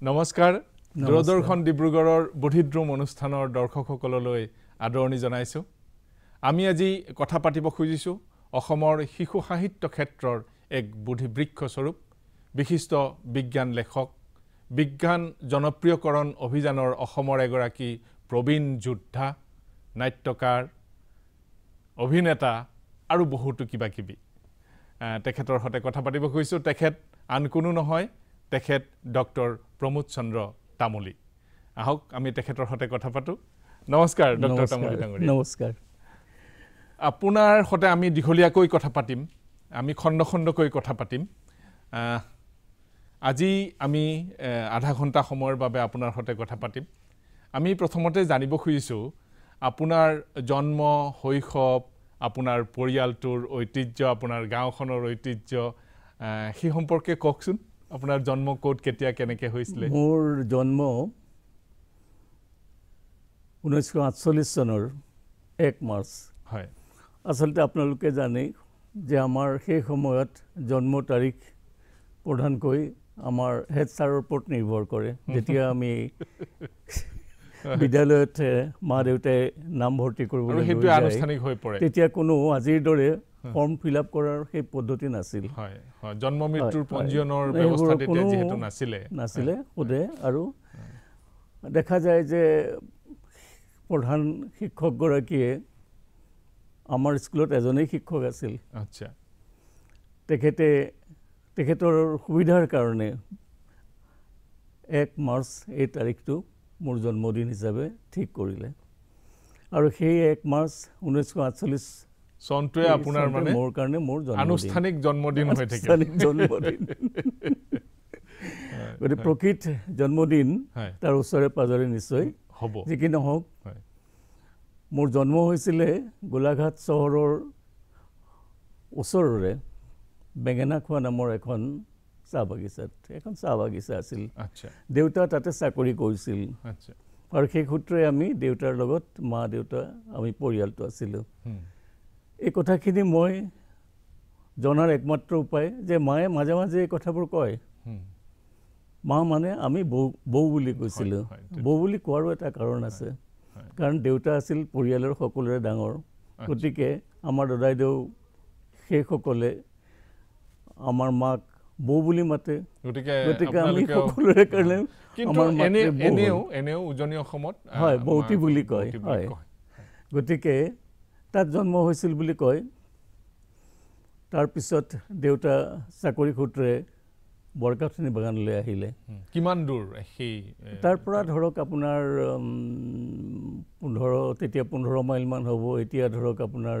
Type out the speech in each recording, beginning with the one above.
নমস্কাৰ দূৰদৰ্শন ডিব্ৰুগড়ৰ বধিদ্ৰুম অনুষ্ঠানৰ দৰ্শকসকললৈ আদৰণি জনাইছো আমি আজি কথা পাতিব খুজিছো অসমৰ শিশু সাহিত্য ক্ষেত্ৰৰ এক বুদ্ধিবৃক্ষ স্বৰূপ বিশিষ্ট বিজ্ঞান লেখক বিজ্ঞান জনপ্ৰিয়কৰণ অভিযানৰ অসমৰ এগৰাকী প্ৰবীণ যোদ্ধা নাট্যকাৰ অভিনেতা আৰু বহুতো কিবা কিবি তেখেতৰ হতে কথা পাতিব খুজিছো তেখেত আন কোনো নহয় তেখেত ডক্টৰ প্ৰমোদ চন্দ্ৰ তামুলী আহক আমি তেখেতৰ হতে কথা পাতো নমস্কাৰ ডক্টৰ তামুলী ডাঙৰীয়া নমস্কাৰ আপোনাৰ হতে আমি দিঘলীয়াকৈ কথা পাতিম আমি খণ্ড খণ্ডকৈ কথা পাতিম আজি আমি আধা ঘণ্টা সময়ৰ বাবে আপোনাৰ হতে কথা পাতিম আমি প্ৰথমতে জানিব খুজিছো আপোনাৰ জন্ম শৈশৱ আপোনাৰ পৰিয়ালটোৰ ঐতিহ্য আপোনাৰ গাঁওখনৰ ঐতিহ্য সেই সম্পৰ্কে কওকচোন আপোনাৰ জন্ম কোড কেতিয়া কেনেকে হৈছিল মোৰ জন্ম 1948 চনৰ 1 মাৰ্চ হয় আসলতে আপোনালোকে জানে যে আমাৰ সেই সময়ত জন্ম তাৰিখ প্ৰধানকৈ আমাৰ হেড ছাৰৰ ওপৰত নিৰ্ভৰ কৰে যেতিয়া আমি বিদ্যালয়ত মা দেউতাই নাম ভৰ্তি কৰিবলৈ আৰু সেইটো আনুষ্ঠানিক হৈ পৰে তেতিয়া কোনো আজিৰ দৰে ফৰ্ম ফিল আপ কৰাৰ সেই পদ্ধতি নাছিল হয় হয় জন্ম মৃত্যুৰ পঞ্জীয়নৰ ব্যৱস্থা তেতিয়া যেহেতু নাছিলে খুদে আৰু দেখা যায় যে প্ৰধান শিক্ষকগৰাকীয়ে আমাৰ স্কুলত এজনেই শিক্ষক আছিল আচ্ছা তেখেতৰ সুবিধাৰ কাৰণে 1 মাৰ্চ এই তাৰিখটো মোৰ জন্মদিন হিচাপে ঠিক কৰিলে আৰু সেই 1 মাৰ্চ 1948 সন্তুৱে আপোনাৰ মানে মোৰ কাৰণে মোৰ আনুষ্ঠানিক জন্মদিন হৈ থাকে জন্মদিন গতি প্ৰকৃত জন্মদিন তাৰ ওচৰে পাজৰে নিশ্চয় হ'ব যি কি নহওক মোৰ জন্ম হৈছিল গোলাঘাট চহৰৰ ওচৰৰে বেঙেনাখোৱা নামৰ এখন চাহ বাগিচা আছিল আচ্ছা দেউতা তাতে চাকৰি কৰিছিল আচ্ছা আৰু সেই সূত্ৰে আমি দেউতাৰ লগত মা দেউতা আমি পৰিয়ালটো আছিলোঁ এই কথাখিনি মই জনাৰ একমাত্ৰ উপায় যে মায়ে মাজে মাজে এই কথাবোৰ কয় মা মানে আমি বৌ বুলি কৈছিলোঁ বৌ বুলি কোৱাৰো এটা কাৰণ আছে কাৰণ দেউতা আছিল পৰিয়ালৰ সকলোৰে ডাঙৰ গতিকে আমাৰ দাদাইদেউ সেইসকলে আমাৰ মাক বৌ বুলি মাতে গতিকে আমি সকলোৰে কাৰণে কিন্তু এনেও উজনি অসমত হয় বৌতি বুলি কয় হয় গতিকে তাত জন্ম হৈছিল বুলি কয় তাৰপিছত দেউতা চাকৰি সূত্ৰে বৰকাঠনি বাগানলৈ আহিলে কিমান দূৰ সেই তাৰ পৰা ধৰক আপোনাৰ 15 মাইল মান হ'ব এতিয়া ধৰক আপোনাৰ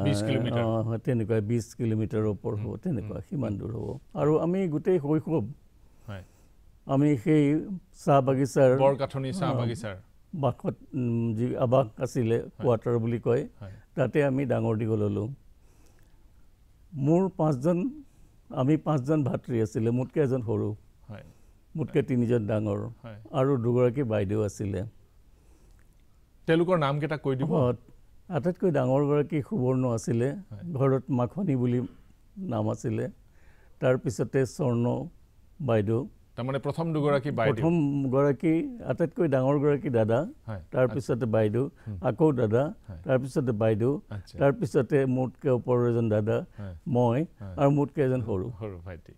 20 কিলোমিটাৰ তেনেকুৱা 20 কিলোমিটাৰৰ ওপৰ হ'ব তেনেকুৱা সিমান দূৰ হ'ব আৰু আমি গোটেই শৈশৱ আমি সেই চাহ বাগিচাৰ বৰকাঠনি চাহ বাগিচাৰ বাখত যি আবাস আছিলে কোৱাৰ্টাৰ বুলি কয় তাতে আমি ডাঙৰ দীঘল হ'লোঁ মোৰ আমি 5জন ভাতৃ আছিলে মোতকৈ এজন সৰু মোতকৈ 3জন ডাঙৰ আৰু দুগৰাকী বাইদেউ আছিলে তেওঁলোকৰ নাম কেইটা কৈ দিব আটাইতকৈ ডাঙৰগৰাকী সুবৰ্ণ আছিলে ঘৰত মাখনি বুলি নাম আছিলে তাৰপিছতে স্বৰ্ণ বাইদেউ তাৰমানে প্ৰথম দুগৰাকী বাইদেউ প্ৰথম গৰাকী আটাইতকৈ ডাঙৰ গৰাকী দাদা তাৰপিছতে বাইদেউ আকৌ দাদা তাৰপিছতে বাইদেউ তাৰপিছতে মোতকৈ ওপৰৰ এজন দাদা মই আৰু মোতকৈ এজন সৰু ভাইটি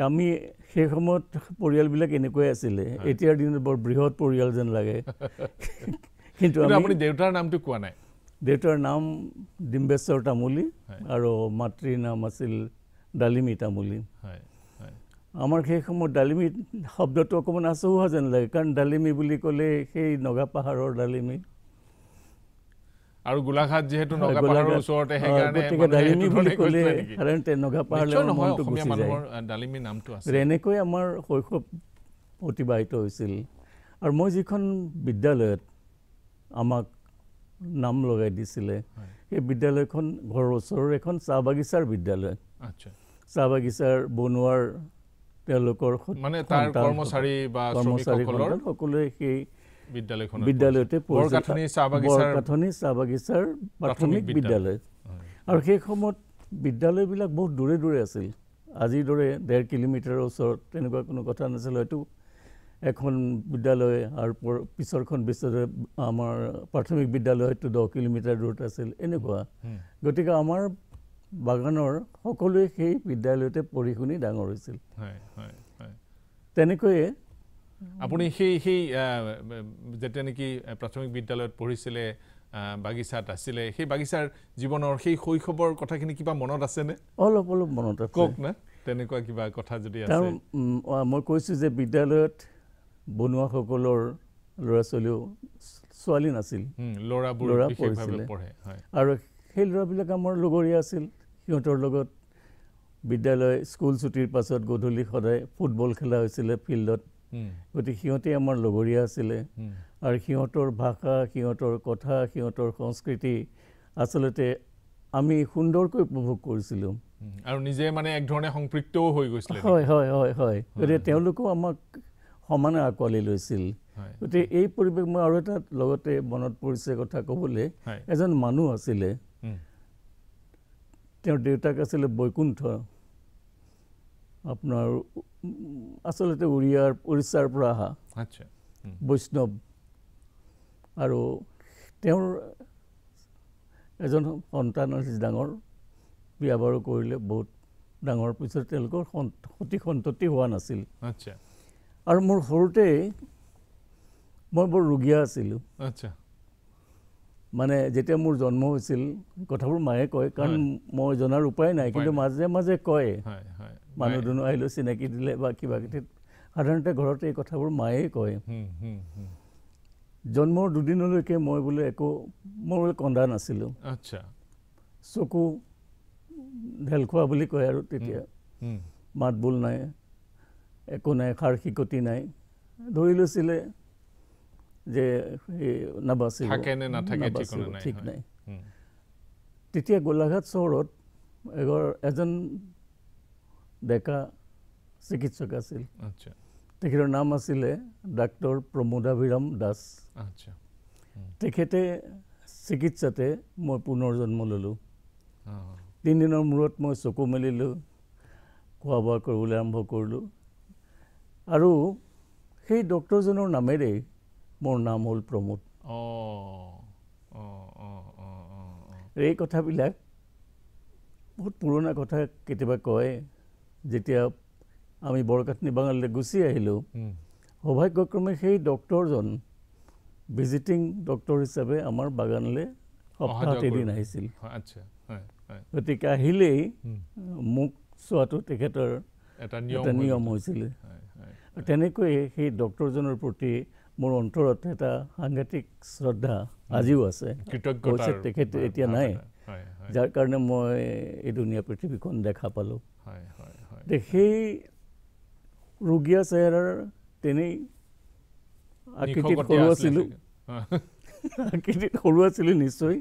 আমি সেই সময়ত পৰিয়ালবিলাক এনেকুৱাই আছিলে এতিয়াৰ দিনত বৰ বৃহৎ পৰিয়াল যেন লাগে কিন্তু আপুনি দেউতাৰ নামটো কোৱা নাই দেউতাৰ নাম ডিম্বেশ্বৰ তামুলী আৰু মাতৃৰ নাম আছিল ডালিমী তামুলী আমাৰ সেই সময়ত ডালিমী শব্দটো অকণমান আচহুৱা যেন লাগে কাৰণ ডালিমী বুলি ক'লে সেই নগা পাহাৰৰ ডালিমী আৰু গোলাঘাট যেহেতু নগা পাহাৰৰ ওচৰতে সেইকাৰণে ডালিমী বুলি ক'লে সাধাৰণতে নগা পাহাৰলৈ মনটো গুচি যায় ডালিমী নামটো আছে এনেকৈ আমাৰ শৈশৱ অতিবাহিত হৈছিল আৰু মই যিখন বিদ্যালয়ত আমাক নাম লগাই দিছিলে সেই বিদ্যালয়খন ঘৰৰ ওচৰৰ এখন চাহ বাগিচাৰ বিদ্যালয় চাহ বাগিচাৰ বনোৱাৰ তেওঁলোকৰ মানে তাৰ কৰ্মচাৰী বা শ্ৰমিকসকলৰ সকলোৱে সেই বিদ্যালয়তে বৰকাঠনি চাহ বাগিচাৰ প্ৰাথমিক বিদ্যালয় আৰু সেই সময়ত বিদ্যালয়বিলাক বহুত দূৰে দূৰে আছিল আজিৰ দৰে 1.5 কিলোমিটাৰৰ ওচৰত তেনেকুৱা কোনো কথা নাছিল হয়তো এখন বিদ্যালয় আৰু পিছৰখন বিদ্যালয় আমাৰ প্ৰাথমিক বিদ্যালয় হয়তো 10 কিলোমিটাৰ দূৰত আছিল এনেকুৱা গতিকে আমাৰ বাগানৰ সকলোৱে সেই বিদ্যালয়তে পঢ়ি শুনি ডাঙৰ হৈছিল তেনেকৈয়ে আপুনি সেই যেতিয়া নেকি প্ৰাথমিক বিদ্যালয়ত পঢ়িছিলে বাগিচাত আছিলে সেই বাগিচাৰ জীৱনৰ সেই শৈশৱৰ কথাখিনি কিবা মনত আছেনে অলপ অলপ মনত আছে কওক না তেনেকুৱা কিবা কথা যদি আছে মই কৈছোঁ যে বিদ্যালয়ত বনুৱাসকলৰ ল'ৰা ছোৱালীও ছোৱালী নাছিল ল'ৰা পঢ়িছিলে আৰু সেই ল'ৰাবিলাক আমাৰ লগৰীয়া আছিল সিহঁতৰ লগত বিদ্যালয় স্কুল ছুটিৰ পাছত গধূলি সদায় ফুটবল খেলা হৈছিলে ফিল্ডত গতিকে সিহঁতে আমাৰ লগৰীয়া আছিলে আৰু সিহঁতৰ ভাষা সিহঁতৰ কথা সিহঁতৰ সংস্কৃতি আচলতে আমি সুন্দৰকৈ উপভোগ কৰিছিলোঁ আৰু নিজে মানে এক ধৰণে সংপৃক্তও হৈ গৈছিলে হয় হয় হয় হয় গতিকে তেওঁলোকেও আমাক সমানে আঁকোৱালি লৈছিল গতিকে এই পৰিৱেশ মই আৰু এটা লগতে মনত পৰিছে কথা ক'বলৈ এজন মানুহ আছিলে তেওঁৰ দেউতাক আছিলে বৈকুণ্ঠ আপোনাৰ আচলতে উৰিষ্যাৰ পৰা অহা বৈষ্ণৱ আৰু তেওঁৰ এজন সন্তান আছিল ডাঙৰ বিয়া বাৰু কৰিলে বহুত ডাঙৰ পিছত তেওঁলোকৰ সতি সন্ততি হোৱা নাছিল আৰু মোৰ সৰুতে মই বৰ ৰোগীয়া আছিলোঁ মানে যেতিয়া মোৰ জন্ম হৈছিল কথাবোৰ মায়ে কয় কাৰণ মই জনাৰ উপায় নাই কিন্তু মাজে মাজে কয় মানুহ দুনুহ আহিলেও চিনাকি দিলে বা কিবা কিবি সাধাৰণতে ঘৰতে এই কথাবোৰ মায়ে কয় জন্মৰ দুদিনলৈকে মই বোলে একো মই বোলে কন্দা নাছিলোঁ চকু ঢেল খোৱা বুলি কয় আৰু তেতিয়া মাত বোল নাই একো নাই খাৰ শিকতি নাই ধৰি লৈছিলে যে নাবাচিব ঠিক নাই তেতিয়া গোলাঘাট চহৰত এজন ডেকা চিকিৎসক আছিল তেখেতৰ নাম আছিলে ডাক্তৰ প্ৰমোদাভিৰাম দাস তেখেতে চিকিৎসাতে মই পুনৰ জন্ম ল'লোঁ 3 দিনৰ মূৰত মই চকু মেলিলোঁ খোৱা বোৱা কৰিবলৈ আৰম্ভ কৰিলোঁ আৰু সেই ডক্টৰজনৰ নামেৰেই মোৰ নাম হ'ল প্ৰমোদ এই কথাবিলাক বহুত পুৰণা কথা কেতিয়াবা কয় যেতিয়া আমি বৰকাঠনি বাগানলৈ গুচি আহিলোঁ সৌভাগ্যক্ৰমে সেই ডক্টৰজন ভিজিটিং ডক্টৰ হিচাপে আমাৰ বাগানলৈ সপ্তাহত এদিন আহিছিল গতিকে আহিলেই মোক চোৱাটো তেখেতৰ এটা নিয়ম হৈছিলে তেনেকৈয়ে সেই ডক্টৰজনৰ প্ৰতি মোৰ অন্তৰত এটা সাংঘাতিক শ্ৰদ্ধা আজিও আছে তেখেত এতিয়া নাই যাৰ কাৰণে মই এই দুনীয়া পৃথিৱীখন দেখা পালোঁ সেই ৰোগীয়া চেহেৰাৰ তেনেই আকৃতিত সৰু আছিলোঁ নিশ্চয়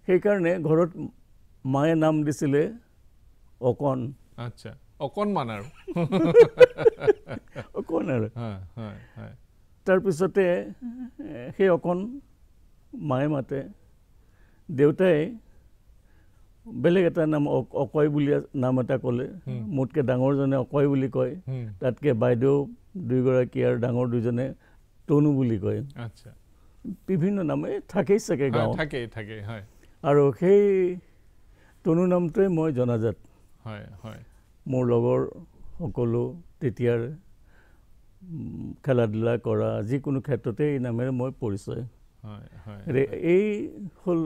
সেইকাৰণে ঘৰত মায়ে নাম দিছিলে অকণ অকণমান আৰু তাৰপিছতে সেই অকণ মায়ে মাতে দেউতাই বেলেগ এটা নাম অকয় বুলি নাম এটা ক'লে মোতকৈ ডাঙৰজনে অকয় বুলি কয় তাতকৈ বাইদেউ দুইগৰাকী আৰু ডাঙৰ দুজনে তনু বুলি কয় আচ্ছা বিভিন্ন নামে থাকেই চাগে গাঁৱত থাকে হয় আৰু সেই তনু নামটোৱে মই জনাজাত হয় হয় মোৰ লগৰ সকলো তেতিয়াৰ খেলা ধূলা কৰা যিকোনো ক্ষেত্ৰতে এই নামেৰে মই পৰিচয় এই হ'ল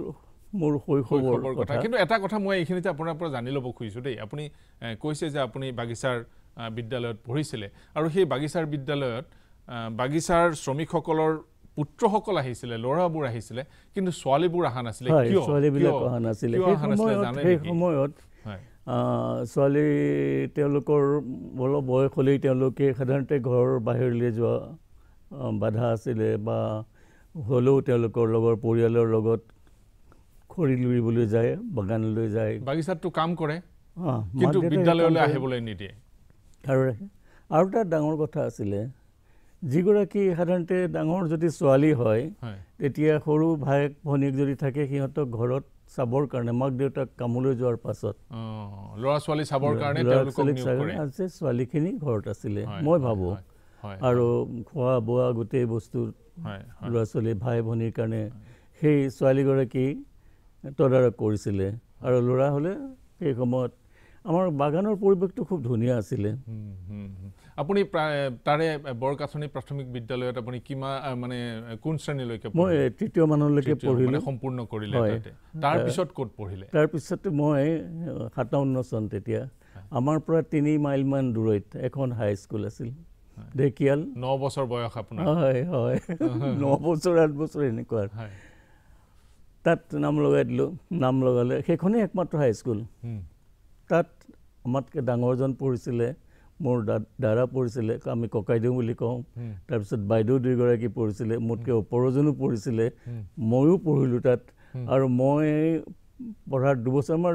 মোৰ শৈশৱৰ কথা কিন্তু এটা কথা মই এইখিনিতে আপোনাৰ পৰা জানি ল'ব খুজিছোঁ দেই আপুনি কৈছে যে আপুনি বাগিচাৰ বিদ্যালয়ত পঢ়িছিলে আৰু সেই বাগিচাৰ বিদ্যালয়ত বাগিচাৰ শ্ৰমিকসকলৰ পুত্ৰসকল আহিছিলে ল'ৰাবোৰ আহিছিলে কিন্তু ছোৱালীবোৰ অহা নাছিলে কিয় ছোৱালীবিলাক অহা নাছিলে সেই সময়ত ছোৱালী তেওঁলোকৰ অলপ বয়স হ'লেই তেওঁলোকে সাধাৰণতে ঘৰৰ বাহিৰলৈ যোৱা বাধা আছিলে বা হ'লেও তেওঁলোকৰ লগৰ পৰিয়ালৰ লগত খৰি লুৰিবলৈ যায় বাগানলৈ যায় বাগিচাতটো কাম কৰে কিন্তু বিদ্যালয়লৈ আহিবলৈ নিদিয়ে আৰু এটা ডাঙৰ কথা আছিলে যিগৰাকী সাধাৰণতে ডাঙৰ যদি ছোৱালী হয় তেতিয়া সৰু ভায়েক ভনীয়েক যদি থাকে সিহঁতক ঘৰত চাবৰ কাৰণে মাক দেউতাক কামলৈ যোৱাৰ পাছত ল'ৰা ছোৱালী চাবৰ কাৰণে আছে ছোৱালীখিনি ঘৰত আছিলে মই ভাবোঁ আৰু খোৱা বোৱা গোটেই বস্তু ল'ৰা ছোৱালী ভাই ভনীৰ কাৰণে সেই ছোৱালীগৰাকী তদাৰক কৰিছিলে আৰু ল'ৰা হ'লে সেই সময়ত আমাৰ বাগানৰ পৰিৱেশটো খুব ধুনীয়া আছিলে আপুনি তাৰে বৰকাথনি প্ৰাথমিক বিদ্যালয়ত আপুনি কিমান মানে কোন শ্ৰেণীলৈকে মই তৃতীয় মানলৈকে পঢ়িলোঁ সম্পূৰ্ণ কৰিলে তাৰপিছত ক'ত পঢ়িলে তাৰপিছতে মই 57 চন তেতিয়া আমাৰ পৰা 3 মাইলমান দূৰৈত এখন হাইস্কুল আছিল ঢেকিয়াল 9 বছৰ বয়স আপোনাৰ হয় 9 বছৰ 8 বছৰ এনেকুৱা তাত নাম লগাই দিলোঁ নাম লগালে সেইখনেই একমাত্ৰ হাইস্কুল তাত আমাতকৈ ডাঙৰজন পঢ়িছিলে মোৰ দাদা পঢ়িছিলে আমি ককাইদেউ বুলি কওঁ তাৰপিছত বাইদেউ দুইগৰাকী পঢ়িছিলে মোতকৈ ওপৰজনো পঢ়িছিলে ময়ো পঢ়িলোঁ তাত আৰু মই পঢ়াৰ 2 বছৰ আমাৰ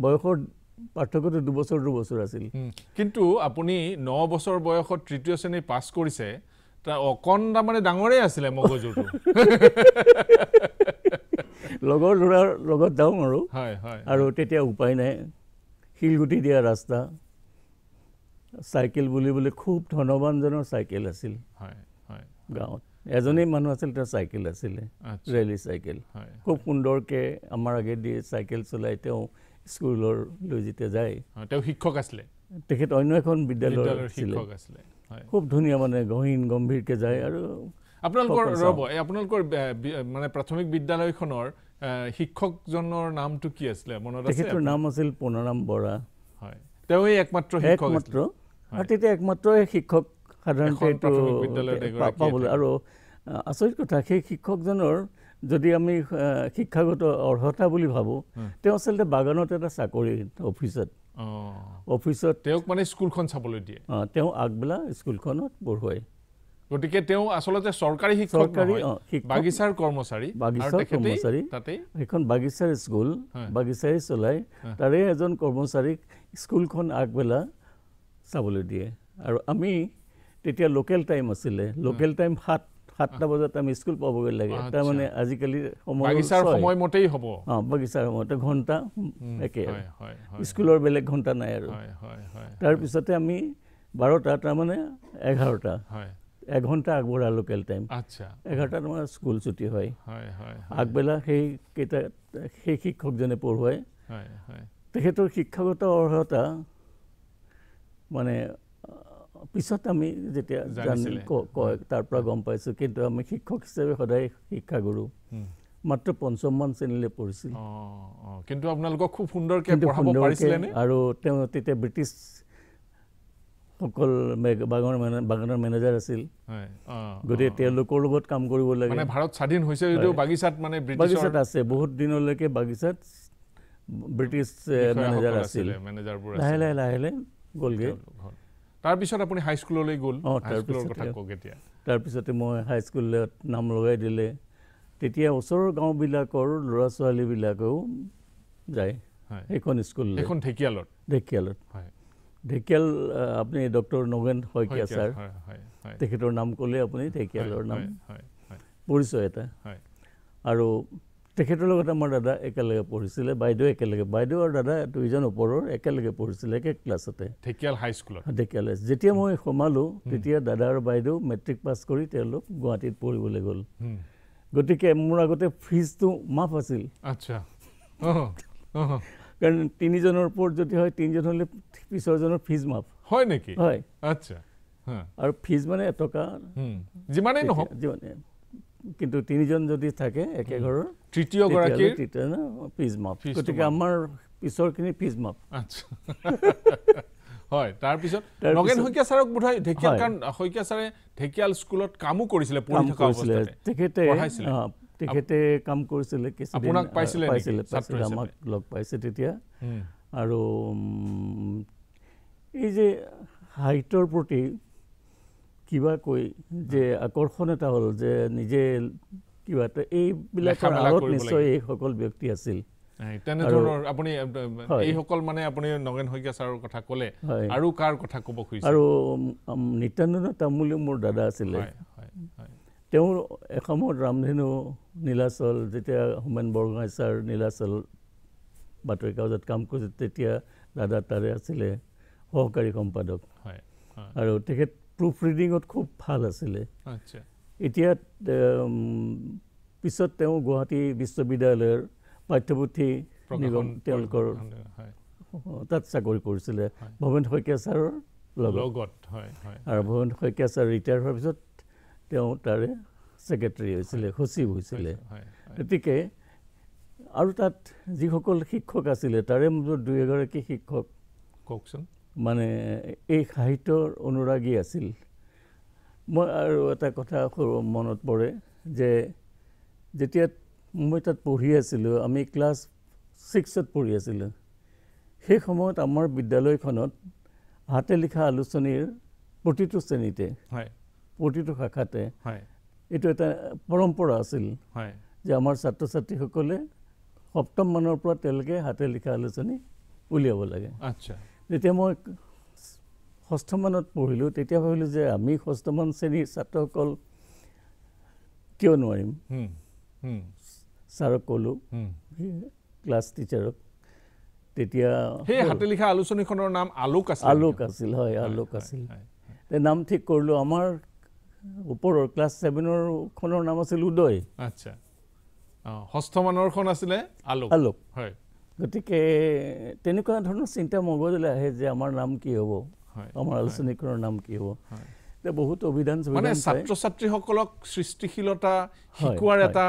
বয়সৰ পাৰ্থক্যটো 2 বছৰ আছিল কিন্তু আপুনি 9 বছৰ বয়সত তৃতীয় শ্ৰেণী পাছ কৰিছে তাৰ অকণটা মানে ডাঙৰেই আছিলে মগজুটো লগৰ ল'ৰাৰ লগত যাওঁ আৰু তেতিয়া উপায় নাই শিলগুটি দিয়া ৰাস্তা চাইকেল বুলিবলৈ খুব ধনৱানজনৰ চাইকেল আছিল গাঁৱত এজনেই মানুহ আছিল তাৰ চাইকেল আছিলে ৰেলী চাইকেল খুব সুন্দৰকৈ আমাৰ আগেদি চাইকেল চলাই তেওঁ স্কুললৈ যেতিয়া যায় তেওঁ শিক্ষক আছিলে তেখেত অন্য এখন বিদ্যালয়ৰ শিক্ষক আছিলে খুব ধুনীয়া মানে গহীন গম্ভীৰকৈ যায় আৰু আপোনালোকৰ মানে প্ৰাথমিক বিদ্যালয়খনৰ শিক্ষকজনৰ নামটো কি আছিলে মনত আছে তেখেতৰ নাম আছিল পুনৰাম বৰা হয় তেওঁই একমাত্ৰ শিক্ষক আছিল আৰু তেতিয়া একমাত্ৰ শিক্ষক সাধাৰণতে পাবলৈ আৰু আচৰিত কথা সেই শিক্ষকজনৰ যদি আমি শিক্ষাগত অৰ্হতা বুলি ভাবোঁ তেওঁ আচলতে বাগানত এটা চাকৰি অফিচত তেওঁক মানে স্কুলখন চাবলৈ দিয়ে তেওঁ আগবেলা স্কুলখনত পঢ়ুৱায় গতিকে তেওঁ আচলতে চৰকাৰী শিক্ষক বাগিচাৰ কৰ্মচাৰী সেইখন বাগিচাৰ স্কুল বাগিচাই চলাই তাৰে এজন কৰ্মচাৰীক স্কুলখন আগবেলা চাবলৈ দিয়ে আৰু আমি তেতিয়া লোকেল টাইম আছিলে লোকেল টাইম 7টা বজাত আমি স্কুল পাবগৈ লাগে তাৰমানে আজিকালি সময়মতেই হ'ব বাগিচাৰ সময়তে ঘণ্টা একে স্কুলৰ বেলেগ ঘণ্টা নাই আৰু তাৰপিছতে আমি 12টা তাৰমানে 11টা এঘণ্টা আগবঢ়া লোকেল টাইম 11টাত আমাৰ স্কুল ছুটি হয় আগবেলা সেই শিক্ষকজনে পঢ়ুৱায় তেখেতৰ শিক্ষাগত অৰ্হতা মানে পিছত আমি যেতিয়া কয় তাৰ পৰা গম পাইছোঁ কিন্তু আমি শিক্ষক হিচাপে সদায় শিক্ষাগুৰু মাত্ৰ 5ম শ্ৰেণীলৈ পঢ়িছিল কিন্তু আপোনালোকক খুব সুন্দৰকৈ পঢ়াব পাৰিছিলেনে আৰু তেওঁ তেতিয়া ব্ৰিটিছ সকল বাগানৰ মেনেজাৰ আছিল গতিকে তেওঁলোকৰ লগত কাম কৰিব লাগে মানে ভাৰত স্বাধীন হৈছে যদিও বাগিচাত মানে বাগিচাত আছে বহুত দিনলৈকে বাগিচাত ব্ৰিটিছ মেনেজাৰ আছিল লাহে গ'লগৈ তাৰপিছত আপুনি হাইস্কুললৈ গ'ল তাৰপিছতে মই হাইস্কুলত নাম লগাই দিলে তেতিয়া ওচৰৰ গাঁওবিলাকৰ ল'ৰা ছোৱালীবিলাকেও যায় সেইখন স্কুললৈ সেইখন ঢেকিয়ালত ঢেকিয়াল আপুনি ডক্টৰ নগেন শইকীয়া ছাৰ তেখেতৰ নাম ক'লে আপুনি ঢেকিয়ালৰ নাম পৰিচয় এটা আৰু তেখেতৰ লগত আমাৰ দাদা একেলগে পঢ়িছিলে, বাইদেউ একেলগে, বাইদেউ আৰু দাদা দুইজন ওপৰৰ একেলগে পঢ়িছিলে একে ক্লাছতে ঢেকিয়াল হাইস্কুলত। ঢেকিয়াল। যেতিয়া মই সোমালোঁ তেতিয়া দাদা আৰু বাইদেউ মেট্ৰিক পাছ কৰি তেওঁলোক গুৱাহাটীত পঢ়িবলৈ গ'ল। গতিকে মোৰ আগতে ফিজটো মাফ আছিল। আচ্ছা। কাৰণ 3জনৰ ওপৰত যদি হয় 3জন হ'লে পিছৰজনৰ ফিজ মাফ হয় নেকি? হয়। আচ্ছা। আৰু ফিজ মানে এটকা যিমানেই নহওক, কিন্তু 3জন যদি থাকে একে ঘৰৰ তৃতীয় গৰাকীৰ ফিজ মাফ। গতিকে আমাৰ পিছৰখিনি ফিজ মাফ। আচ্ছা। হয়, তাৰপিছত নগেন শইকীয়া ছাৰক বোধহয় ঢেকিয়াল, কাৰণ শইকীয়া ছাৰে ঢেকিয়াল স্কুলত কামো কৰিছিলে পঢ়ি থকা অৱস্থাতে। তেখেতে কাম কৰিছিলে, আপোনাক পাইছিলে, আমাক লগ পাইছে তেতিয়া। আৰু এই যে সাহিত্যৰ প্ৰতি কিবা কৈ যে আকৰ্ষণ এটা হ'ল যে নিজে কিবা এটা এইবিলাকৰ আঁৰত নিশ্চয় এইসকল ব্যক্তি আছিল। তেনেধৰণৰ আপুনি এইসকল মানে আপুনি নগেন শইকীয়া ছাৰৰ কথা ক'লে, আৰু কাৰ কথা ক'ব খুজিছে? আৰু নিত্যানন্দ তামুলীও মোৰ দাদা আছিলে। তেওঁৰ এসময়ত ৰামধেনু, নীলাচল, যেতিয়া হোমেন বৰগোহাঁই ছাৰ নীলাচল বাতৰি কাকতত কাম কৰিছিল তেতিয়া দাদা তাৰে আছিলে সহকাৰী সম্পাদক। আৰু তেখেত প্ৰুফ ৰিডিঙত খুব ভাল আছিলে। এতিয়া পিছত তেওঁ গুৱাহাটী বিশ্ববিদ্যালয়ৰ পাঠ্যপুথি নিগম তেওঁলোকৰ তাত চাকৰি কৰিছিলে ভৱেন শইকীয়া ছাৰৰ লগত। আৰু ভৱেন শইকীয়া ছাৰ ৰিটায়াৰ হোৱাৰ পিছত তেওঁ তাৰে ছেক্ৰেটাৰী হৈছিলে, সচিব হৈছিলে। গতিকে আৰু তাত যিসকল শিক্ষক আছিলে তাৰে মাজত 2-এগৰাকী শিক্ষক কওকচোন মানে এই সাহিত্যৰ অনুৰাগী আছিল। মই আৰু এটা কথা মনত পৰে যে যেতিয়া মই তাত পঢ়ি আছিলোঁ, আমি ক্লাছ 6ত পঢ়ি আছিলোঁ, সেই সময়ত আমাৰ বিদ্যালয়খনত হাতে লিখা আলোচনীৰ প্ৰতিটো শ্ৰেণীতে, প্ৰতিটো শাখাতে এইটো এটা পৰম্পৰা আছিল যে আমাৰ ছাত্ৰ ছাত্ৰীসকলে 7ম মানৰ পৰা তেওঁলোকে হাতে লিখা আলোচনী উলিয়াব লাগে। যেতিয়া মই 6ম মানত পঢ়িলোঁ তেতিয়া ভাবিলোঁ যে আমি 6ম শ্ৰেণীৰ ছাত্ৰসকল কিয় নোৱাৰিম। ছাৰক ক'লোঁ, ক্লাছ টিচাৰক। তেতিয়া সেই হাতে লিখা আলোচনীখনৰ নাম আলোক আছিল। আলোক আছিল, হয়, আলোক আছিল। নাম ঠিক কৰিলোঁ। আমাৰ ওপৰৰ ক্লাছ 7ৰ খনৰ নাম আছিল উদয়। আচ্ছা। 6ষ্ঠ মানৰখন আছিলে আলোক। আলোক, হয়। গতিকে তেনেকুৱা ধৰণৰ চিন্তা মগজলৈ আহে যে আমাৰ নাম কি হ'ব, আমাৰ আলোচনীখনৰ নাম কি হ'ব। বহুত অভিধান মানে ছাত্ৰ ছাত্ৰীসকলক সৃষ্টিশীলতা শিকোৱাৰ এটা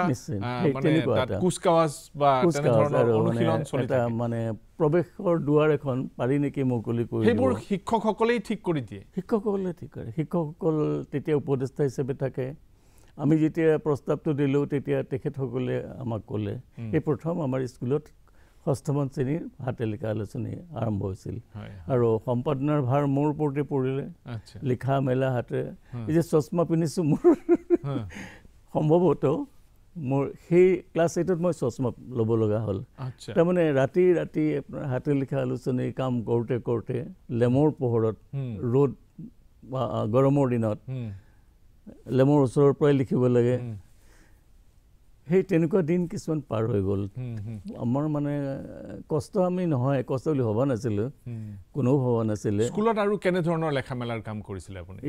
কুচকাৱাজ বা তেনেধৰণৰ অনুশীলন চলি থাকে। মানে প্ৰৱেশৰ দুৱাৰ এখন পাৰি নেকি মুকলি কৰি সেইবোৰ শিক্ষকসকলেই ঠিক কৰি দিয়ে। শিক্ষকসকলে ঠিক কৰে। শিক্ষকসকল তেতিয়া উপদেষ্টা হিচাপে থাকে। আমি যেতিয়া প্ৰস্তাৱটো দিলোঁ তেতিয়া তেখেতসকলে আমাক ক'লে এই প্ৰথম আমাৰ স্কুলত 6ষ্ঠমান শ্ৰেণীৰ হাতে লিখা আলোচনী আৰম্ভ হৈছিল। আৰু সম্পাদনাৰ ভাৰ মোৰ ওপৰতে পৰিলে। লিখা মেলা হাতে, এই যে চশমা পিন্ধিছোঁ মোৰ সম্ভৱতঃ মোৰ সেই ক্লাছ 8ত মই চশমা ল'ব লগা হ'ল। তাৰমানে ৰাতি আপোনাৰ হাতে লিখা আলোচনী কাম কৰোঁতে কৰোঁতে লেমৰ পোহৰত, ৰ'দ গৰমৰ দিনত লেমৰ ওচৰৰ পৰাই লিখিব লাগে। সেই তেনেকুৱা দিন কিছুমান পাৰ হৈ গ'ল। আমাৰ মানে কষ্ট আমি নহয়, কষ্ট বুলি ভবা নাছিলোঁ, কোনেও ভবা নাছিলে। স্কুলত আৰু কেনেধৰণৰ লেখা মেলাৰ কাম কৰিছিলে আপুনি?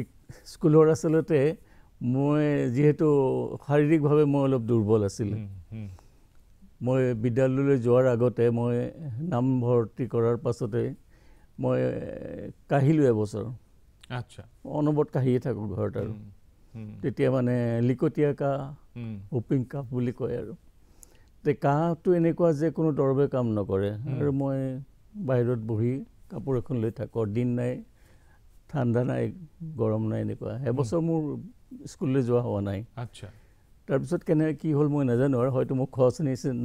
স্কুলৰ আচলতে মই যিহেতু শাৰীৰিকভাৱে মই অলপ দুৰ্বল আছিলোঁ, মই বিদ্যালয়লৈ যোৱাৰ আগতে মই নামভৰ্তি কৰাৰ পাছতে মই কাঢ়িলোঁ এবছৰ। আচ্ছা। অনবৰত কাঢ়িয়ে থাকোঁ ঘৰত। আৰু তেতিয়া মানে লিকটীয়া কাহ, হুপিং কাহ বুলি কয়। আৰু কাহটো এনেকুৱা যে কোনো দৰৱে কাম নকৰে। আৰু মই বাহিৰত বহি কাপোৰ এখন লৈ থাকোঁ, দিন নাই, ঠাণ্ডা নাই, গৰম নাই, এনেকুৱা। এবছৰ মোৰ স্কুললৈ যোৱা হোৱা নাই। আচ্ছা। তাৰপিছত কি হ'ল মই নাজানো, আৰু হয়তো মোক খৰচ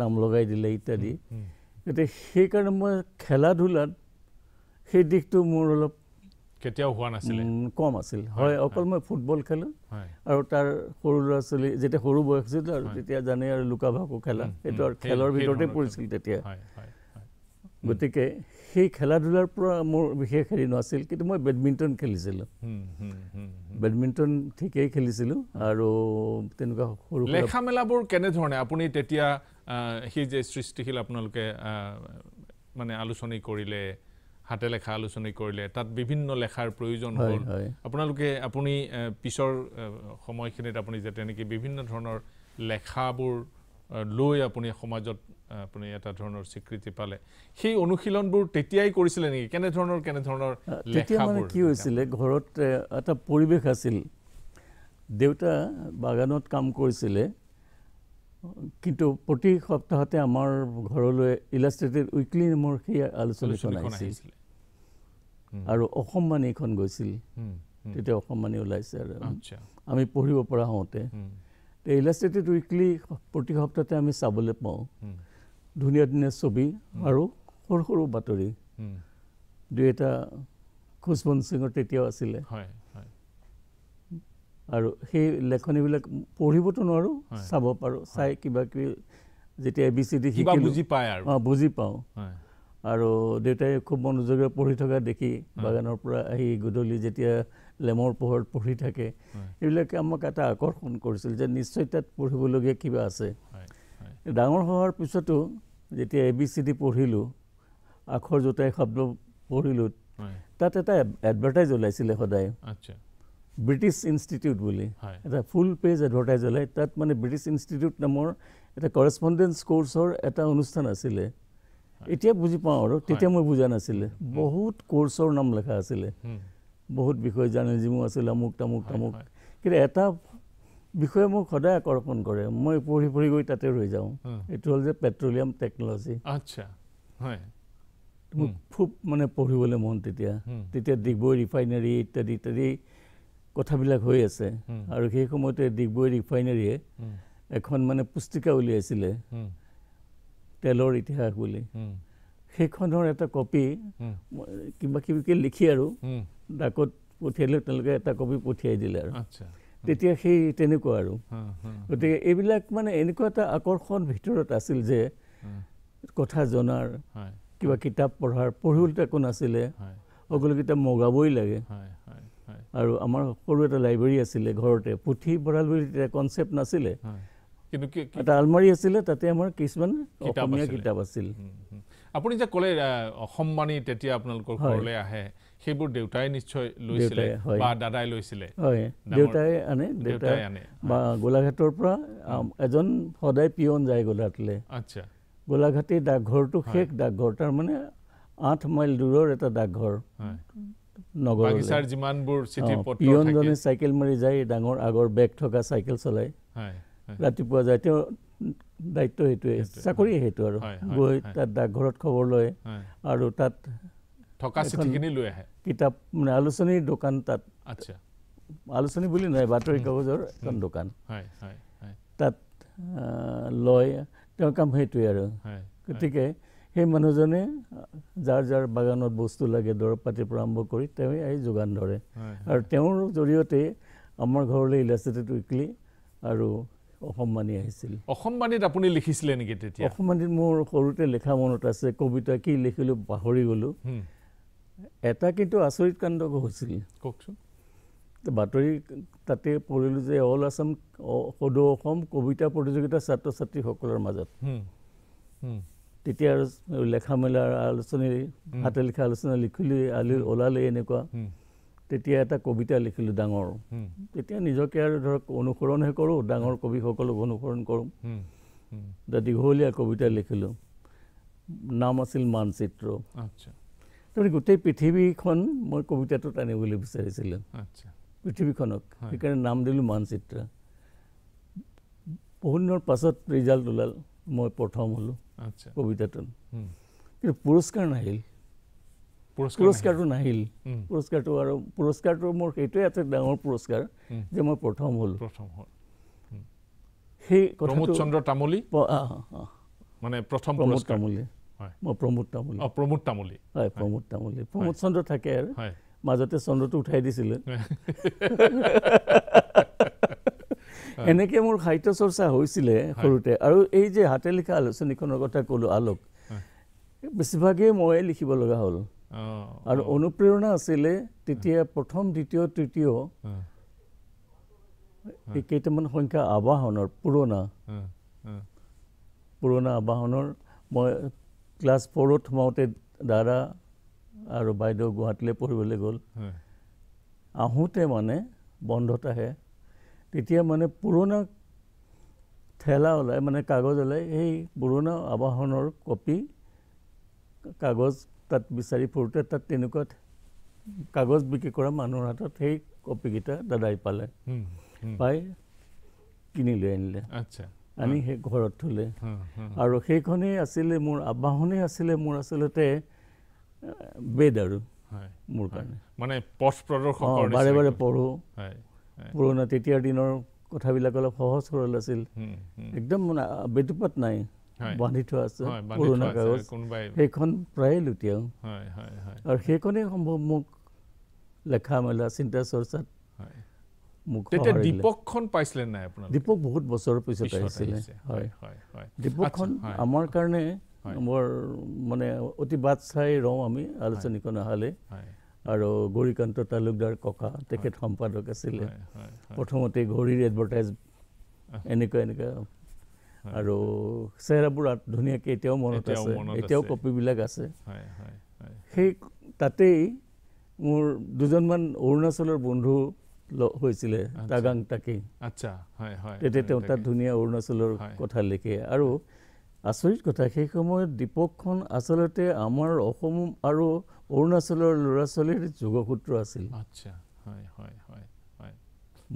নাম লগাই দিলে ইত্যাদি। গতিকে সেইকাৰণে মই খেলা ধূলাত সেই দিশটো মোৰ অলপ কেতিয়াও হোৱা নাছিলে, কম আছিল। হয়, অকল মই ফুটবল খেলোঁ। আৰু তাৰ সৰু ল'ৰা ছোৱালী যেতিয়া সৰু বয়স আছিল আৰু তেতিয়া জানে আৰু লুকা ভাকু খেলা, সেইটো আৰু খেলৰ ভিতৰতে পৰিছিল তেতিয়া। গতিকে সেই খেলা ধূলাৰ পৰা মোৰ বিশেষ হেৰি নাছিল। কিন্তু মই বেডমিণ্টন খেলিছিলোঁ, বেডমিণ্টন ঠিকেই খেলিছিলোঁ। আৰু তেনেকুৱা সৰু লেখা মেলাবোৰ কেনেধৰণে আপুনি তেতিয়া সেই যে সৃষ্টিশীল আপোনালোকে মানে আলোচনী কৰিলে হাতে লেখা আলোচনী কৰিলে তাত বিভিন্ন লেখাৰ প্ৰয়োজন হ'ল আপোনালোকে আপুনি পিছৰ সময়খিনিত আপুনি যে তেনেকৈ বিভিন্ন ধৰণৰ লেখাবোৰ লৈ আপুনি সমাজত আপুনি এটা ধৰণৰ স্বীকৃতি পালে সেই অনুশীলনবোৰ তেতিয়াই কৰিছিলে নেকি কেনে ধৰণৰ লেখাবোৰ কি হৈছিলে ঘৰত এটা পৰিৱেশ আছিল দেউতা বাগানত কাম কৰিছিলে কিন্তু প্ৰতি সপ্তাহতে আমাৰ ঘৰলৈ ইলাষ্ট্ৰেটেড উইকলি নামৰ সেই আলোচনীখন আহিছিল আৰু অসমবাণীখন গৈছিল তেতিয়া অসমবাণী ওলাইছে আৰু আমি পঢ়িব পৰা হওঁতে ইলাষ্ট্ৰেটেড উইকলি প্ৰতি সপ্তাহতে আমি চাবলৈ পাওঁ ধুনীয়া ধুনীয়া ছবি আৰু সৰু সৰু বাতৰি দুই এটা খুশবন্ত সিঙৰ তেতিয়াও আছিলে আৰু সেই লেখনিবিলাক পঢ়িবতো নোৱাৰোঁ চাব পাৰোঁ চাই কিবা কিবি যেতিয়া ABCD বুজি পাওঁ আৰু দেউতাই খুব মনোযোগেৰে পঢ়ি থকা দেখি বাগানৰ পৰা আহি গধূলি যেতিয়া লেমৰ পোহৰত পঢ়ি থাকে এইবিলাকে আমাক এটা আকৰ্ষণ কৰিছিল যে নিশ্চয় তাত পঢ়িবলগীয়া কিবা আছে ডাঙৰ হোৱাৰ পিছতো যেতিয়া ABCD পঢ়িলোঁ আখৰ জোটাই শব্দ পঢ়িলোঁ তাত এটা এডভাৰটাইজ ওলাইছিলে সদায় ব্ৰিটিছ ইনষ্টিটিউট বুলি এটা ফুল পেজ এডভাৰটাইজ ওলাই তাত মানে ব্ৰিটিছ ইনষ্টিটিউট নামৰ এটা কৰেছপণ্ডেঞ্চ কোৰ্চৰ এটা অনুষ্ঠান আছিলে এতিয়া বুজি পাওঁ আৰু তেতিয়া মই বুজা নাছিলে বহুত কোৰ্চৰ নাম লেখা আছিলে বহুত বিষয় জাৰ্নেলিজিমো আছিল আমুক তামুক কিন্তু এটা বিষয়ে মোক সদায় আকৰ্ষণ কৰে মই পঢ়ি পঢ়ি গৈ তাতে ৰৈ যাওঁ এইটো হ'ল যে পেট্ৰলিয়াম টেকন'লজি মোক খুব মানে পঢ়িবলৈ মন তেতিয়া ডিগবৈ ৰিফাইনাৰী ইত্যাদি ইত্যাদি কথাবিলাক হৈ আছে আৰু সেই সময়তে ডিগবৈ ৰিফাইনাৰীয়ে এখন মানে পুস্তিকা উলিয়াইছিলে তেলৰ ইতিহাস বুলি সেইখনৰ এটা কপি কিবা কিবিকে লিখি আৰু ডাকত পঠিয়ালে তেওঁলোকে এটা কপি পঠিয়াই দিলে আৰু তেতিয়া সেই তেনেকুৱা আৰু গতিকে এইবিলাক মানে এনেকুৱা এটা আকৰ্ষণ ভিতৰত আছিল যে কথা জনাৰ কিবা কিতাপ পঢ়িবলৈ একো নাছিলে সকলো কিতাপ মগাবই লাগে আৰু আমাৰ সৰু এটা লাইব্ৰেৰী আছিলে ঘৰতে পুথিভঁৰাল বুলি তেতিয়া কনচেপ্ট নাছিলে এটা আলমাৰী আছিলে তাতে আমাৰ কিছুমান অসমীয়া কিতাপ আছিল আপুনি যে ক'লে অসমবাণী তেতিয়া আপোনালোকৰ ঘৰলৈ আহে সেইবোৰ দেউতাই নিশ্চয় লৈছিলে বা দাদাই লৈছিলে দেউতাই আনে বা গোলাঘাটৰ পৰা এজন সদায় পিয়ন যায় গোলাঘাটলৈ গোলাঘাটী ডাকঘৰটো শেষ ডাকঘৰ তাৰমানে 8 মাইল দূৰৰ এটা ডাকঘৰ বাগিচাৰ যিমানবোৰ চিঠি পত্ৰ পিয়নজনে চাইকেল মাৰি যায় ডাঙৰ আগৰ বেগ থকা চাইকেল চলাই ৰাতিপুৱা যায় তেওঁৰ দায়িত্ব সেইটোৱে চাকৰি সেইটো আৰু গৈ তাত ডাকঘৰত খবৰ লয় আৰু তাত থকা চিঠিখিনি লৈ আহে কিতাপ মানে আলোচনীৰ দোকান তাত আলোচনী বুলি নহয় বাতৰি কাগজৰ এখন দোকান তাত লয় তেওঁৰ কাম সেইটোৱে আৰু গতিকে সেই মানুহজনে যাৰ যাৰ বাগানত বস্তু লাগে দৰৱ পাতিৰ পৰা আৰম্ভ কৰি তেওঁ আহি যোগান ধৰে আৰু তেওঁৰ জৰিয়তে আমাৰ ঘৰলৈ ইলাষ্ট্ৰেটেড উইকলি আৰু অসমবাণী আহিছিল অসমবাণীত আপুনি লিখিছিলে নেকি তেতিয়া অসমবাণীত মোৰ সৰুতে লেখা মনত আছে কবিতা কি লিখিলোঁ পাহৰি গ'লোঁ এটা কিন্তু আচৰিত কাণ্ড হৈছিল কওকচোন বাতৰি তাতে পঢ়িলোঁ যে অল আছাম সদৌ অসম কবিতা প্ৰতিযোগিতা ছাত্ৰ ছাত্ৰীসকলৰ মাজত তেতিয়া আৰু লেখা মেলাৰ আলোচনী হাতে লিখা আলোচনী লিখিলোঁ ওলালে এনেকুৱা তেতিয়া এটা কবিতা লিখিলোঁ ডাঙৰ তেতিয়া নিজকে আৰু ধৰক অনুসৰণহে কৰোঁ ডাঙৰ কবিসকলক অনুসৰণ কৰোঁ দীঘলীয়া কবিতা লিখিলোঁ নাম আছিল মানচিত্ৰ তাৰমানে গোটেই পৃথিৱীখন মই কবিতাটোত আনিবলৈ বিচাৰিছিলোঁ পৃথিৱীখনক সেইকাৰণে নাম দিলোঁ মানচিত্ৰ বহুত দিনৰ পাছত ৰিজাল্ট ওলাল মই প্ৰথম হ'লোঁ কবিতাটোত কিন্তু পুৰস্কাৰ নাহিল পুৰস্কাৰটো মোৰ সেইটোৱে এটা ডাঙৰ পুৰস্কাৰ যে মই প্ৰথম হ'লোঁ সেই প্ৰমোদ চন্দ্ৰ তামুলী মানে প্ৰথম পুৰস্কাৰ মই প্ৰমোদ তামুলী হয় প্ৰমোদ তামুলী প্ৰমোদ চন্দ্ৰ থাকে আৰু মাজতে চন্দ্ৰটো উঠাই দিছিলে এনেকৈ মোৰ সাহিত্য চৰ্চা হৈছিলে সৰুতে আৰু এই যে হাতে লিখা আলোচনীখনৰ কথা ক'লোঁ আলোক বেছিভাগেই ময়ে লিখিব লগা হ'ল আৰু অনুপ্ৰেৰণা আছিলে তেতিয়া প্ৰথম দ্বিতীয় তৃতীয় এই কেইটামান সংখ্যা আবাহনৰ পুৰণা পুৰণা আবাহনৰ মই ক্লাছ 4ত সোমাওঁতে দাদা আৰু বাইদেউ গুৱাহাটীলৈ পঢ়িবলৈ গ'ল আহোঁতে মানে বন্ধত আহে তেতিয়া মানে পুৰণা ঠেলা ওলাই মানে কাগজ ওলাই সেই পুৰণা আবাহনৰ কপি কাগজ তাত বিচাৰি ফুৰোঁতে তাত তেনেকুৱা কাগজ বিক্ৰী কৰা মানুহৰ হাতত সেই কপিকেইটা দাদাই পালে পাই কিনি লৈ আনিলে আনি সেই ঘৰত থ'লে আৰু সেইখনেই আছিলে মোৰ আবাহনেই আছিলে মোৰ আচলতে বেদ আৰু মোৰ কাৰণে মানে পথ প্ৰদৰ্শকৰ বাৰে বাৰে পঢ়োঁ পুৰণা তেতিয়াৰ দিনৰ কথাবিলাক অলপ সহজ সৰল আছিল একদম মানে বেটুপাত নাই বান্ধি থোৱা আছে পুৰণা কাগজ সেইখন প্ৰায়ে লুটিয়াওঁ আৰু সেইখনেই সম্ভৱ মোক লেখা মেলা চিন্তা চৰ্চাত তেতিয়া দীপকখন পাইছিলে নাই আপোনাৰ দীপক বহুত বছৰৰ পিছত আহিছিলে হয় দীপকখন আমাৰ কাৰণে মোৰ মানে অতি বাট চাই ৰওঁ আমি আলোচনীখন অহালে আৰু গৌৰীকান্ত তালুকদাৰ ককা তেখেত সম্পাদক আছিলে প্ৰথমতে ঘড়ীৰ এডভাৰটাইজ এনেকুৱা আৰু চেহেৰাবোৰ ধুনীয়াকৈ এতিয়াও মনত আছে এতিয়াও কপিবিলাক আছে সেই তাতেই মোৰ দুজনমান অৰুণাচলৰ বন্ধু হৈছিলে তাগাং তাকি তেতিয়া তেওঁ তাত ধুনীয়া অৰুণাচলৰ কথা লিখে আৰু আচৰিত কথা সেই সময়ত দীপকখন আচলতে আমাৰ অসম আৰু অৰুণাচলৰ ল'ৰা ছোৱালীৰ যোগসূত্ৰ আছিল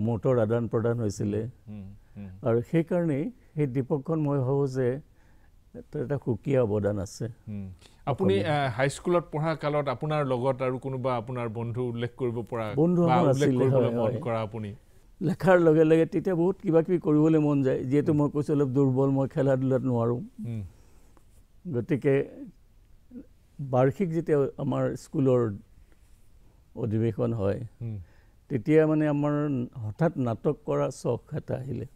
মতৰ আদান প্ৰদান হৈছিলে আৰু সেইকাৰণেই সেই দীপকখন মই ভাবোঁ যে এটা সুকীয়া অৱদান আছে আপুনি হাইস্কুলত পঢ়া কালত আপোনাৰ লগত আৰু কোনোবা আপোনাৰ বন্ধু উল্লেখ কৰিব পৰা বন্ধু আছিলে মন কৰা আপুনি লেখাৰ লগে লগে তেতিয়া বহুত কিবা কিবি কৰিবলৈ মন যায় যিহেতু মই কৈছোঁ অলপ দুৰ্বল মই খেলা ধূলাত নোৱাৰোঁ গতিকে বাৰ্ষিক যেতিয়া আমাৰ স্কুলৰ অধিৱেশন হয় তেতিয়া মানে আমাৰ হঠাৎ নাটক কৰা চখ এটা আহিলে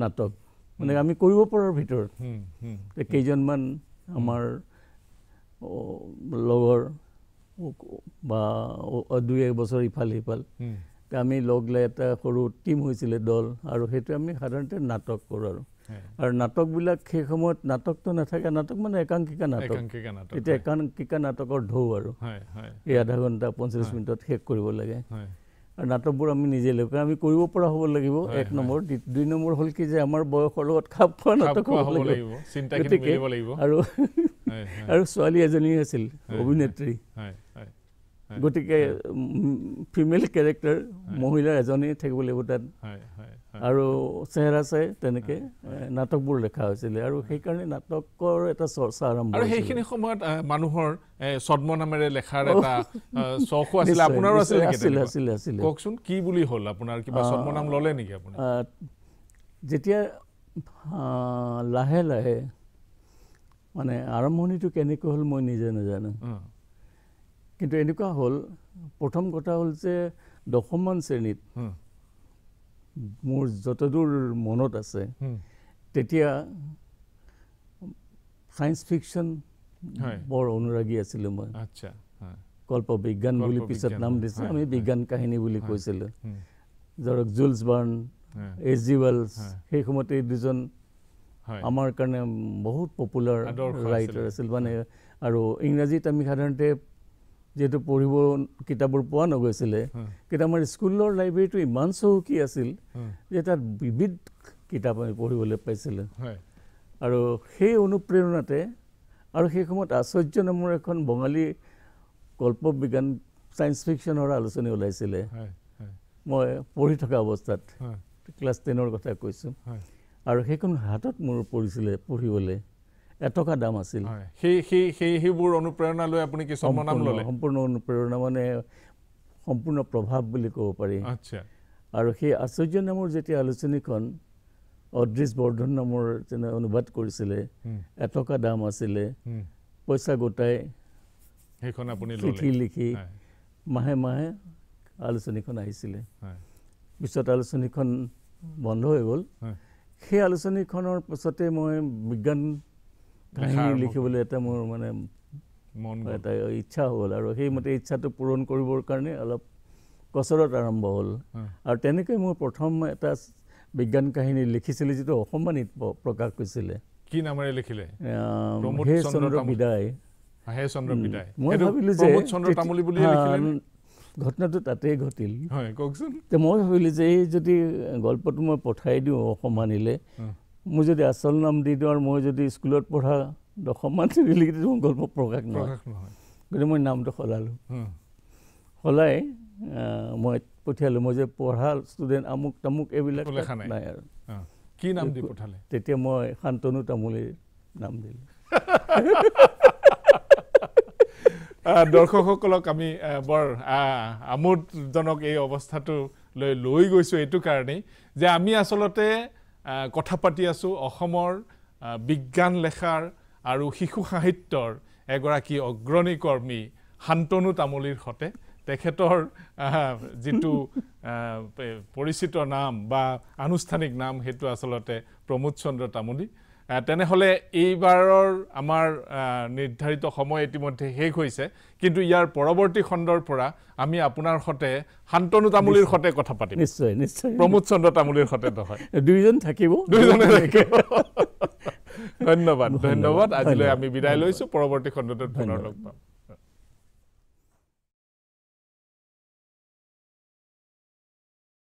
নাটক মানে আমি কৰিব পৰাৰ ভিতৰত কেইজনমান আমাৰ লগৰ বা 2-1 বছৰ ইফাল সিফাল আমি লগ লাই এটা সৰু টিম হৈছিলে দল আৰু সেইটো আমি সাধাৰণতে নাটক কৰোঁ আৰু নাটকবিলাক সেই সময়ত নাটকটো নাথাকে নাটক মানে একাংকিকা নাটক এতিয়া একাংকিকা নাটকৰ ঢৌ আৰু এই আধা ঘণ্টা 45 মিনিটত শেষ কৰিব লাগে আৰু নাটকবোৰ আমি নিজে লিখোঁ আমি কৰিব পৰা হ'ব লাগিব 1 নম্বৰ 2 নম্বৰ হ'ল কি যে আমাৰ বয়সৰ লগত খাপ খোৱা নাটক হ'ব লাগিব আৰু ছোৱালী এজনী আছিল অভিনেত্ৰী গতিকে ফিমেল কেৰেক্টাৰ মহিলা এজনী থাকিব লাগিব তাত আৰু চেহেৰা চাই তেনেকৈ নাটকবোৰ লেখা হৈছিলে আৰু সেইকাৰণে নাটকৰ এটা চৰ্চা আৰম্ভ আৰু সেইখিনি সময়ত মানুহৰ ছদ্মনামেৰে লেখাৰ এটা চখো আছিলে আপোনাৰো আছিলে কওকচোন কি বুলি হ'ল আপোনাৰ কিবা ছদ্মনাম ল'লে নেকি আপুনি যেতিয়া লাহে লাহে মানে আৰম্ভণিটো কেনেকৈ হ'ল মই নিজে নাজানো কিন্তু এনেকুৱা হ'ল প্ৰথম কথা হ'ল যে 10মান শ্ৰেণীত মোৰ যতদূৰ মনত আছে তেতিয়া ছায়েন্স ফিকশ্যন বৰ অনুৰাগী আছিলোঁ মই কল্প বিজ্ঞান বুলি পিছত নাম দিছে আমি বিজ্ঞান কাহিনী বুলি কৈছিলোঁ ধৰক জুলছ বাৰ্ণ H.G. Wells সেই সময়তে এই দুজন আমাৰ কাৰণে বহুত পপুলাৰ ৰাইটাৰ আছিল মানে আৰু ইংৰাজীত আমি সাধাৰণতে যেহেতু পঢ়িব কিতাপবোৰ পোৱা নগৈছিলে কিন্তু আমাৰ স্কুলৰ লাইব্ৰেৰীটো ইমান চহকী আছিল যে তাত বিবিধ কিতাপ আমি পঢ়িবলৈ পাইছিলোঁ আৰু সেই অনুপ্ৰেৰণাতে আৰু সেই সময়ত আশ্চৰ্য নামৰ এখন বঙালী কল্প বিজ্ঞান ছায়েন্স ফিকশ্যনৰ আলোচনী ওলাইছিলে মই পঢ়ি থকা অৱস্থাত ক্লাছ 10ৰ কথা কৈছোঁ আৰু সেইখন হাতত মোৰ পৰিছিলে পঢ়িবলৈ এটকা দাম আছিল সেইবোৰ অনুপ্ৰেৰণা লৈ আপুনি কি ছদ্মনাম ল'লে সম্পূৰ্ণ অনুপ্ৰেৰণা মানে সম্পূৰ্ণ প্ৰভাৱ বুলি ক'ব পাৰি আৰু সেই আশ্চৰ্য নামৰ যেতিয়া আলোচনীখন অদৃশ বৰ্ধন নামৰ যেনে অনুবাদ কৰিছিলে এটকা দাম আছিলে পইচা গোটাই সেইখন আপুনি চিঠি লিখি মাহে মাহে আলোচনীখন আহিছিলে পিছত আলোচনীখন বন্ধ হৈ গ'ল সেই আলোচনীখনৰ পিছতে মই বিজ্ঞান কাহিনী লিখিবলৈ এটা মোৰ মানে এটা ইচ্ছা হ'ল আৰু সেইমতে ইচ্ছাটো পূৰণ কৰিবৰ কাৰণে অলপ কচৰত আৰম্ভ হ'ল আৰু তেনেকৈ মোৰ প্ৰথম এটা বিজ্ঞান কাহিনী লিখিছিলোঁ যিটো অসম্মানিত প্ৰকাশ হৈছিলে কি নামেৰে লিখিলে হে চন্দ্ৰ বিদায় হে চন্দ্ৰ বিদায় মই ভাবিলোঁ যে প্ৰমোদ চন্দ্ৰ তামুলী বুলি লিখিলে ঘটনাটো তাতেই ঘটিল হয় কওকচোন মই ভাবিলোঁ যে এই যদি গল্পটো মই পঠাই দিওঁ অসম আনিলে মই যদি আচল নাম দি দিওঁ আৰু মই যদি স্কুলত পঢ়া 10ম মান শ্ৰেণীৰ গল্প প্ৰকাশ নহয় গতিকে মই নামটো সলালোঁ সলাই মই পঠিয়ালোঁ মই যে পঢ়া ষ্টুডেণ্ট আমুক তামুক এইবিলাক নাই আৰু কি নাম দি পঠালে তেতিয়া মই শান্তনু তামুলীৰ নাম দিলোঁ দৰ্শকসকলক আমি বৰ আমোদজনক এই অৱস্থাটো লৈ গৈছোঁ এইটো কাৰণেই যে আমি আচলতে কথা পাতি আছোঁ অসমৰ বিজ্ঞান লেখাৰ আৰু শিশু সাহিত্যৰ এগৰাকী অগ্ৰণী কৰ্মী শান্তনু তামুলীৰ সতে তেখেতৰ যিটো পৰিচিত নাম বা আনুষ্ঠানিক নাম সেইটো আচলতে প্ৰমোদ চন্দ্ৰ তামুলী তেনেহ'লে এইবাৰৰ আমাৰ নিৰ্ধাৰিত সময় ইতিমধ্যে শেষ হৈছে কিন্তু ইয়াৰ পৰৱৰ্তী খণ্ডৰ পৰা আমি আপোনাৰ সতে শান্তনু তামুলীৰ সতে কথা পাতিম নিশ্চয় নিশ্চয় প্ৰমোদ চন্দ্ৰ তামুলীৰ সতে নহয় দুইজন থাকিব ধন্যবাদ আজিলৈ আমি বিদায় লৈছোঁ পৰৱৰ্তী খণ্ডটোত পুনৰ লগ পাম